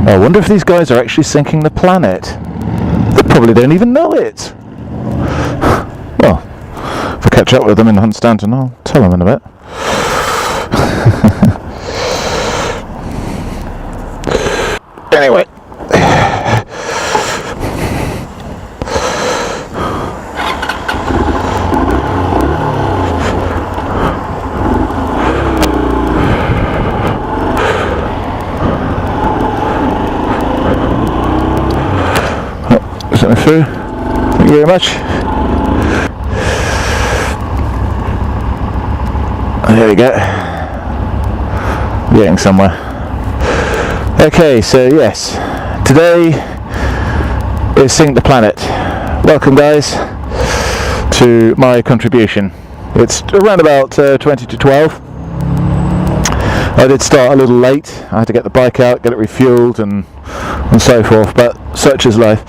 I wonder if these guys are actually sinking the planet. They probably don't even know it. Well, if I catch up with them in Hunstanton, I'll tell them in a bit. Anyway. Through. Thank you very much. There we go. Getting somewhere. Okay, so yes, today is Sink the Planet. Welcome guys to my contribution. It's around about 20 to 12. I did start a little late. I had to get the bike out, get it refueled and so forth, but such is life.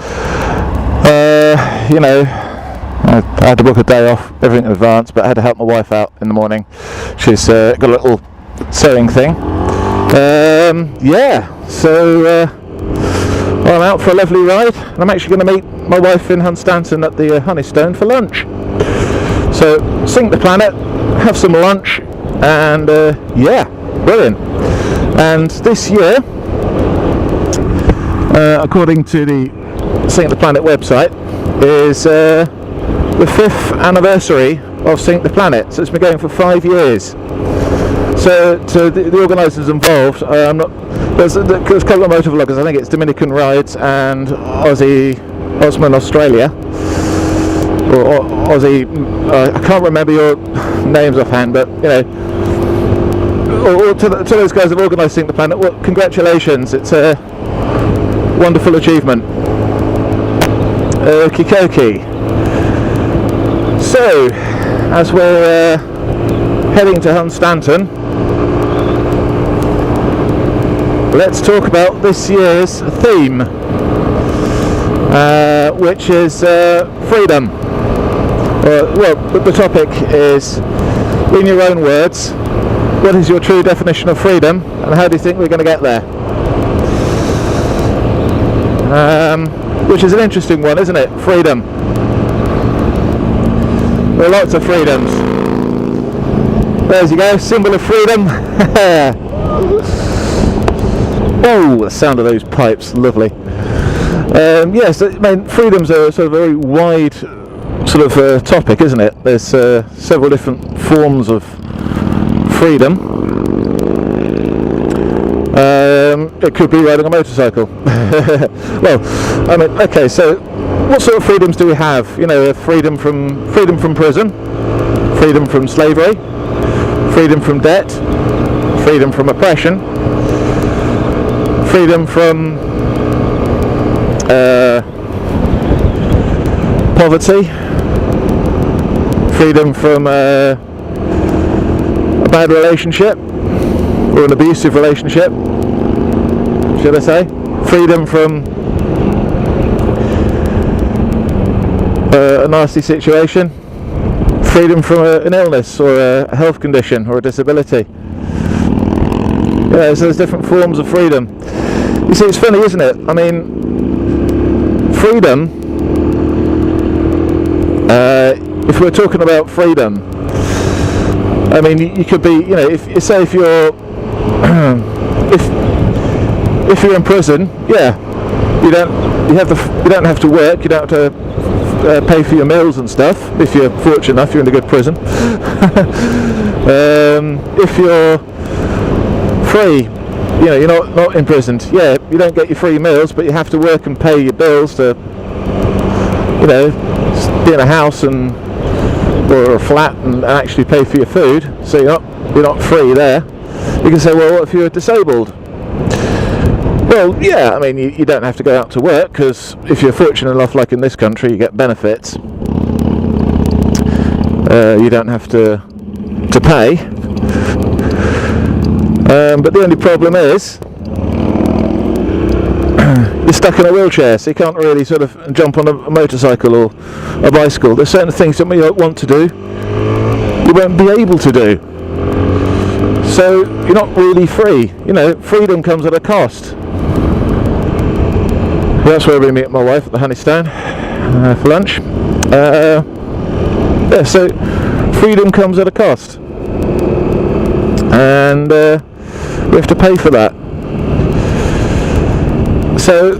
You know, I had to book a day off, everything in advance, but I had to help my wife out in the morning. She's got a little sewing thing. Yeah, so I'm out for a lovely ride, and I'm actually going to meet my wife in Hunstanton at the Honeystone for lunch. So, Sink the Planet, have some lunch, and yeah, brilliant. And this year, according to the Sink the Planet website, is the 5th anniversary of Sink the Planet, so it's been going for 5 years. So to the organisers involved, there's a couple of motor vloggers. I think it's Dominican Rides and Osman Australia, or Aussie. I can't remember your names offhand, but you know, to those guys that have organised Sink the Planet, well, congratulations! It's a wonderful achievement. Okie dokie. So, as we're heading to Hunstanton, let's talk about this year's theme, which is freedom. Well, the topic is, in your own words, what is your true definition of freedom, and how do you think we're going to get there? Which is an interesting one, isn't it? Freedom. There are lots of freedoms. There you go, symbol of freedom. Oh, the sound of those pipes, lovely. Yes, I mean, freedom's a sort of very wide sort of topic, isn't it? There's several different forms of freedom. It could be riding a motorcycle. Well, I mean, okay, so what sort of freedoms do we have? You know, freedom from prison, freedom from slavery, freedom from debt, freedom from oppression, freedom from poverty, freedom from a bad relationship or an abusive relationship, should I say, freedom from a nasty situation, freedom from an illness or a health condition or a disability. Yeah, so there's different forms of freedom. You see, it's funny, isn't it? I mean, freedom, if we're talking about freedom, I mean, you could be, you know, if you're if you're in prison, yeah, you don't have to work, you don't have to pay for your meals and stuff. If you're fortunate enough, you're in a good prison. If you're free, you know, you're not imprisoned. Yeah, you don't get your free meals, but you have to work and pay your bills to, you know, be in a house or a flat and actually pay for your food. So you're not free there. You can say, well, what if you're disabled? Well, yeah, I mean, you don't have to go out to work, because if you're fortunate enough, like in this country, you get benefits. You don't have to pay. But the only problem is, you're stuck in a wheelchair, so you can't really sort of jump on a motorcycle or a bicycle. There's certain things that you want to do, you won't be able to do. So you're not really free. Freedom comes at a cost. That's where we meet my wife at the Honey Stone for lunch. So freedom comes at a cost, and we have to pay for that. So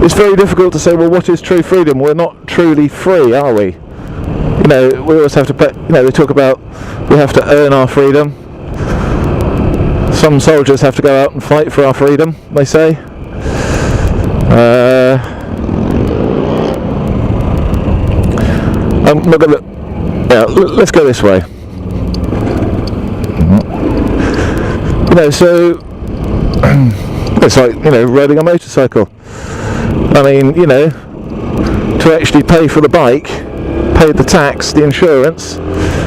it's very difficult to say, well, what is true freedom? We're not truly free, are we? We always have to pay. We talk about we have to earn our freedom. Some soldiers have to go out and fight for our freedom, they say. I'm not gonna. Yeah, let's go this way. So it's like riding a motorcycle. I mean, to actually pay for the bike, pay the tax, the insurance.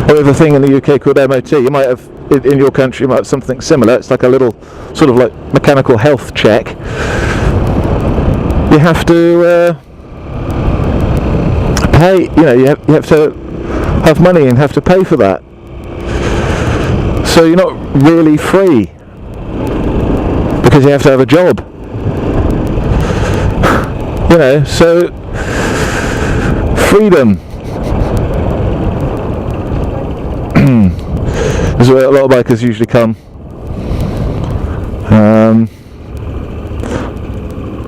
We have a thing in the UK called MOT. You might have in your country, you might have something similar. It's like a little sort of like mechanical health check. You have to pay. You have to have money and have to pay for that. So you're not really free because you have to have a job. So freedom. This is where a lot of bikers usually come. I'm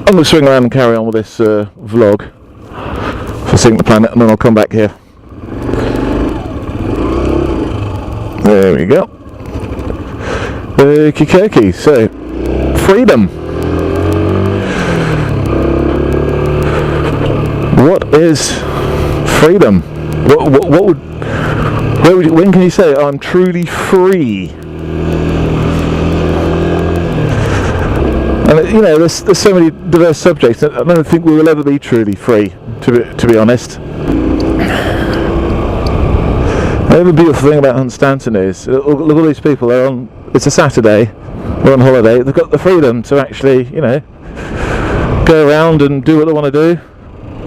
going to swing around and carry on with this vlog for Sink the Planet, and then I'll come back here. There we go. Okie dokie. So, freedom. What is freedom? When can you say I'm truly free? And there's so many diverse subjects. I don't think we will ever be truly free, to be honest. The other beautiful thing about Hunstanton is, look at all these people. It's a Saturday. They're on holiday. They've got the freedom to actually, go around and do what they want to do.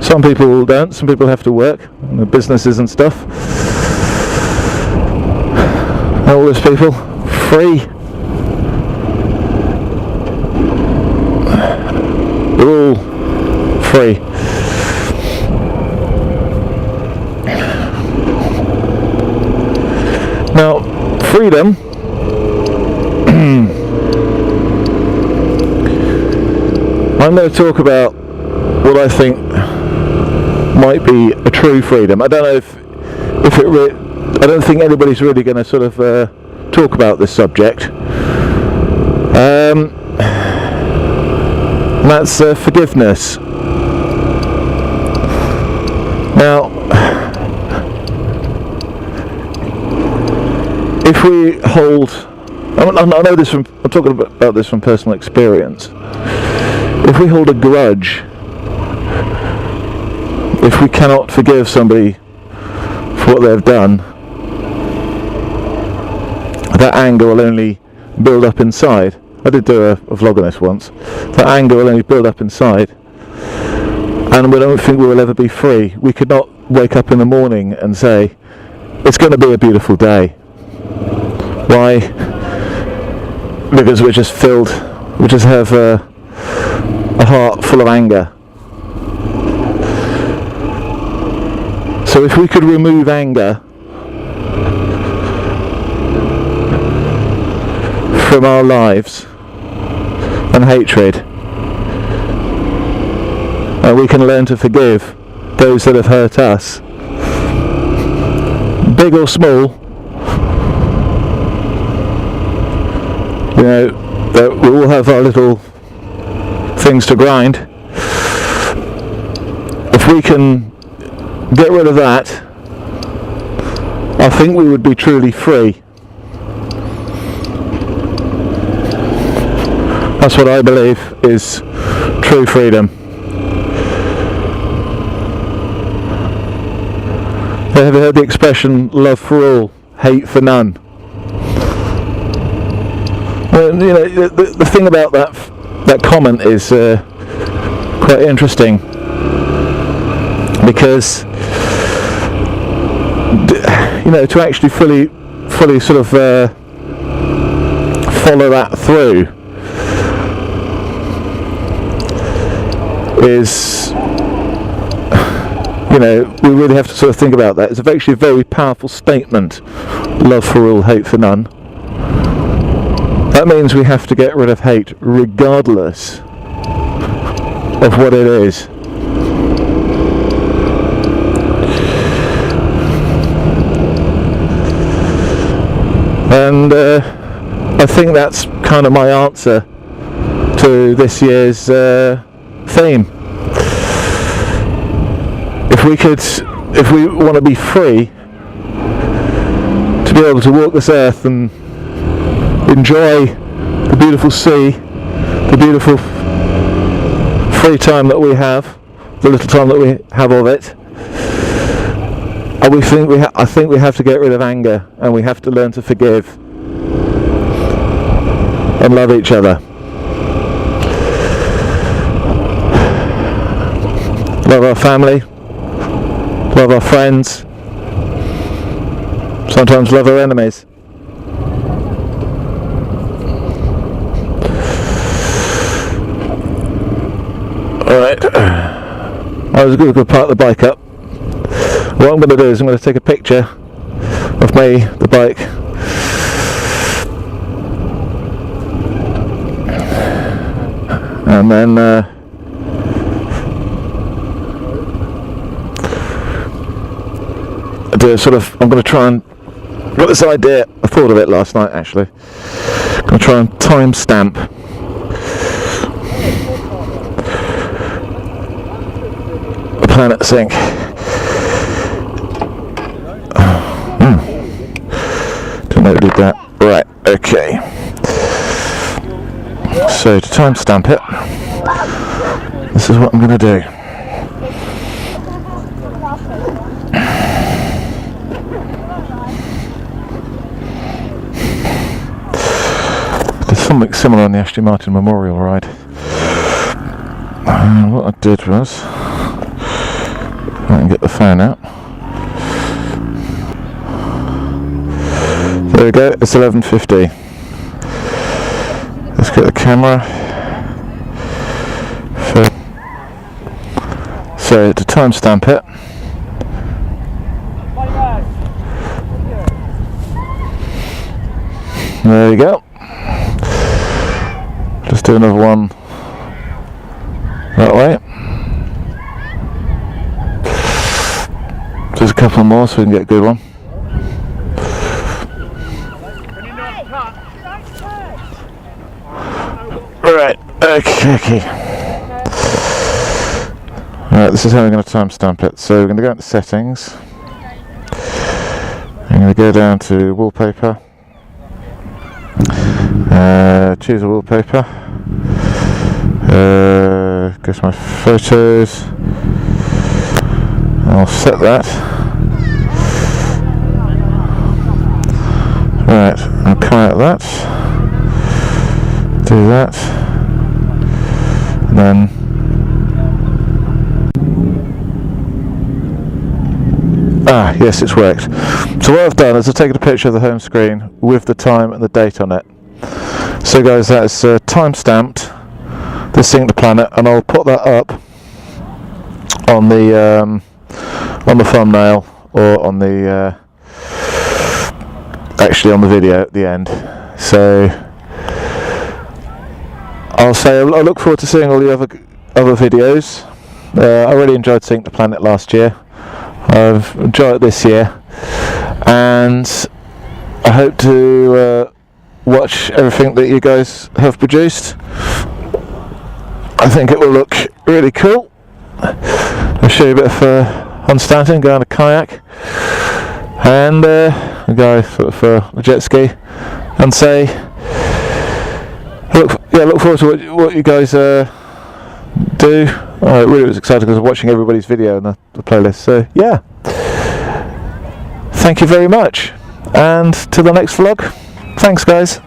Some people don't. Some people have to work, businesses and stuff. And all those people free. We're all free. Now, freedom. I'm going to talk about what I think might be a true freedom. I don't know if it I don't think anybody's really going to sort of talk about this subject. And that's forgiveness. Now, if we hold, I know this I'm talking about this from personal experience. If we hold a grudge, if we cannot forgive somebody for what they've done, that anger will only build up inside. I did do a vlog on this once. That anger will only build up inside, and we don't think we will ever be free. We could not wake up in the morning and say, it's going to be a beautiful day. Why? Because we just have a heart full of anger. So if we could remove anger from our lives and hatred, and we can learn to forgive those that have hurt us, big or small, that we all have our little things to grind. If we can get rid of that, I think we would be truly free. That's what I believe is true freedom. Have you heard the expression, love for all, hate for none? Well, the thing about that that comment is quite interesting, because to actually fully sort of follow that through is, we really have to sort of think about that. It's actually a very powerful statement. Love for all, hate for none. That means we have to get rid of hate regardless of what it is. And I think that's kind of my answer to this year's theme. If we want to be free to be able to walk this earth and enjoy the beautiful sea, the beautiful free time that we have, the little time that we have of it, I think we have to get rid of anger, and we have to learn to forgive and love each other. Love our family, love our friends, sometimes love our enemies. Alright, I was going to park the bike up. What I'm going to do is I'm going to take a picture of me, the bike, and then I'm going to try and, I've got this idea, I thought of it last night actually, I'm going to try and timestamp the planet sink. Didn't know it did that. Right, okay. So to timestamp it, this is what I'm going to do. There's something similar on the Ashley Martin Memorial Ride. What I did was, I can get the phone out. There we go, it's 11:50. Let's get the camera. So to timestamp it, there you go. Just do another one that way. Just a couple more so we can get a good one. Right, okay. Right, this is how we're going to timestamp it. So we're going to go into settings. I'm going to go down to wallpaper. Choose a wallpaper. Go to my photos. I'll set that. Right, I'll come out of that. Do that. And then yes, it's worked. So what I've done is I've taken a picture of the home screen with the time and the date on it. So guys, that is time-stamped the Sync the Planet, and I'll put that up on the thumbnail, or on the actually on the video at the end. So I'll say I look forward to seeing all the other videos. I really enjoyed Sync the Planet last year. I've enjoyed it this year, and I hope to watch everything that you guys have produced. I think it will look really cool. I'll show you a bit of hunstanting, go on a kayak, and go for a jet ski, and say look forward to what you guys do. I really was excited because of watching everybody's video in the playlist. So yeah, thank you very much, and to the next vlog. Thanks guys.